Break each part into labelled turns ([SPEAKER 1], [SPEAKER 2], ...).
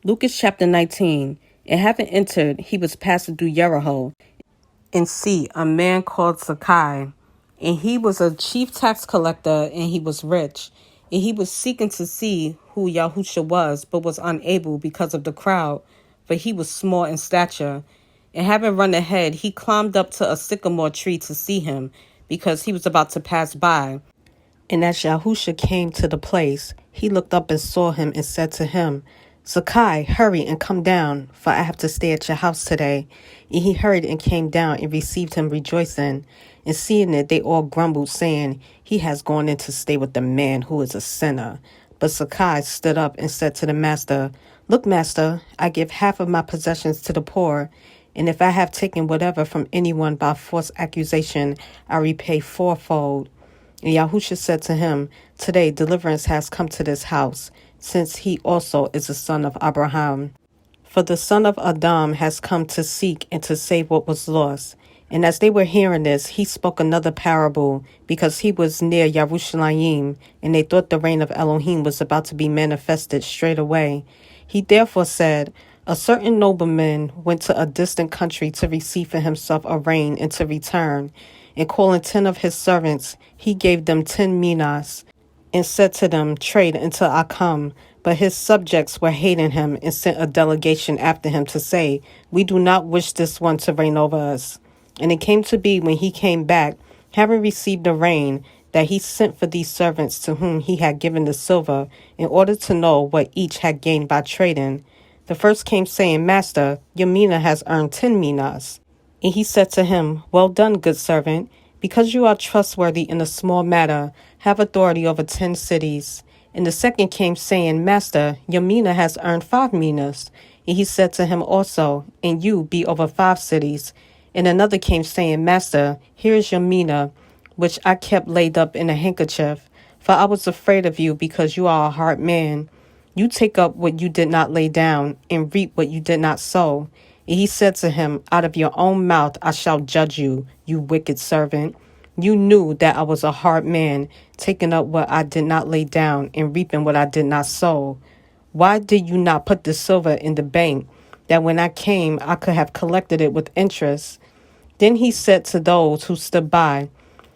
[SPEAKER 1] Luqas chapter 19. And having entered, he was passing through Jericho, and see, a man called Zacchaeus. And he was a chief tax collector, and he was rich. And he was seeking to see who Yahusha was, but was unable because of the crowd, for he was small in stature. And having run ahead, he climbed up to a sycamore tree to see him, because he was about to pass by. And as Yahusha came to the place, he looked up and saw him and said to him, Zacchaeus, hurry and come down, for I have to stay at your house today. And he hurried and came down and received him rejoicing. And seeing it, they all grumbled, saying, He has gone in to stay with the man who is a sinner. But Zacchaeus stood up and said to the master, Look, master, I give half of my possessions to the poor. And if I have taken whatever from anyone by false accusation, I repay fourfold. And Yahusha said to him, Today deliverance has come to this house, since he also is a son of Abraham. For the son of Adam has come to seek and to save what was lost. And as they were hearing this, he spoke another parable, because he was near Yerushalayim, and they thought the reign of Elohim was about to be manifested straight away. He therefore said, A certain nobleman went to a distant country to receive for himself a rain and to return. And calling 10 of his servants, he gave them 10 minas, and said to them, Trade until I come. But his subjects were hating him, and sent a delegation after him to say, We do not wish this one to reign over us. And it came to be, when he came back, having received the rain, that he sent for these servants to whom he had given the silver, in order to know what each had gained by trading. The first came, saying, Master, your mina has earned 10 minas. And he said to him, Well done, good servant. Because you are trustworthy in a small matter, have authority over 10 cities. And the second came, saying, Master, your mina has earned 5 minas. And he said to him also, And you be over 5 cities. And another came, saying, Master, here is your mina, which I kept laid up in a handkerchief. For I was afraid of you, because you are a hard man. You take up what you did not lay down, and reap what you did not sow. And he said to him, Out of your own mouth I shall judge you, you wicked servant. You knew that I was a hard man, taking up what I did not lay down, and reaping what I did not sow. Why did you not put the silver in the bank, that when I came I could have collected it with interest? Then he said to those who stood by,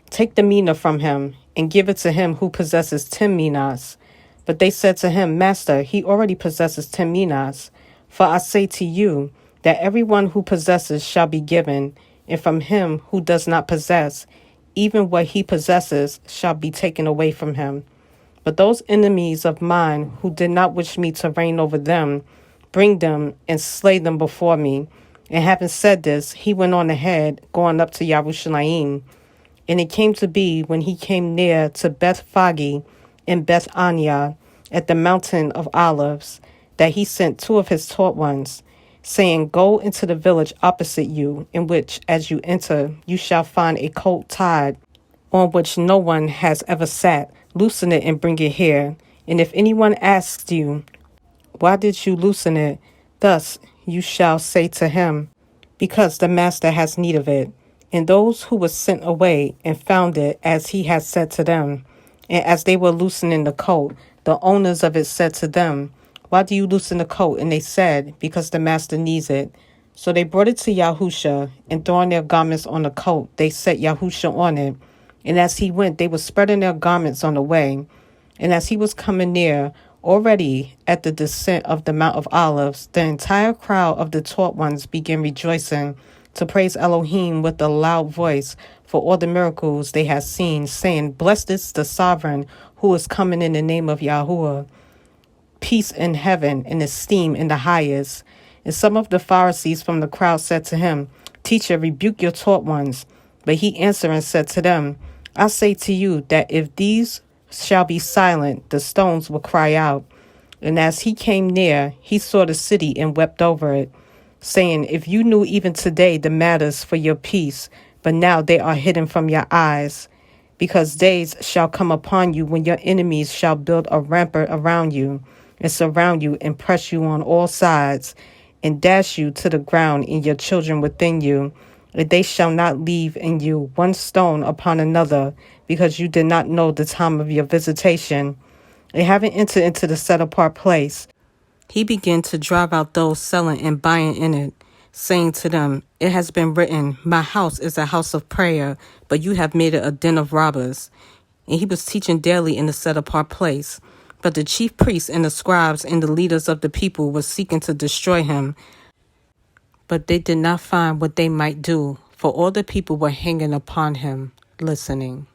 [SPEAKER 1] Take the mina from him, and give it to him who possesses 10 minas. But they said to him, Master, he already possesses 10 minas. For I say to you, that everyone who possesses shall be given, and from him who does not possess, even what he possesses shall be taken away from him. But those enemies of mine who did not wish me to reign over them, bring them and slay them before me. And having said this, he went on ahead, going up to Yerushalayim. And it came to be, when he came near to Bethphage and Bethania, at the mountain of Olives, that he sent 2 of his taught ones, saying, Go into the village opposite you, in which, as you enter, you shall find a colt tied, on which no one has ever sat. Loosen it and bring it here. And if anyone asks you, Why did you loosen it? Thus you shall say to him, Because the master has need of it. And those who were sent away and found it as he had said to them. And as they were loosening the coat, the owners of it said to them, Why do you loosen the coat? And they said, Because the master needs it. So they brought it to Yahusha, and throwing their garments on the coat, they set Yahusha on it. And as he went, they were spreading their garments on the way. And as he was coming near, already at the descent of the Mount of Olives, the entire crowd of the taught ones began rejoicing, to praise Elohim with a loud voice for all the miracles they had seen, saying, Blessed is the sovereign who is coming in the name of Yahuwah. Peace in heaven and esteem in the highest. And some of the Pharisees from the crowd said to him, Teacher, rebuke your taught ones. But he answered and said to them, I say to you that if these shall be silent, the stones will cry out. And as he came near, he saw the city and wept over it, saying, If you knew even today the matters for your peace, but now they are hidden from your eyes. Because days shall come upon you when your enemies shall build a rampart around you, and surround you, and press you on all sides, and dash you to the ground, and your children within you. And they shall not leave in you one stone upon another, because you did not know the time of your visitation. And having entered into the set apart place, He began to drive out those selling and buying in it, saying to them, "It has been written, 'My house is a house of prayer,' but you have made it a den of robbers." And he was teaching daily in the set-apart place. But the chief priests and the scribes and the leaders of the people were seeking to destroy him, but they did not find what they might do, for all the people were hanging upon him, listening.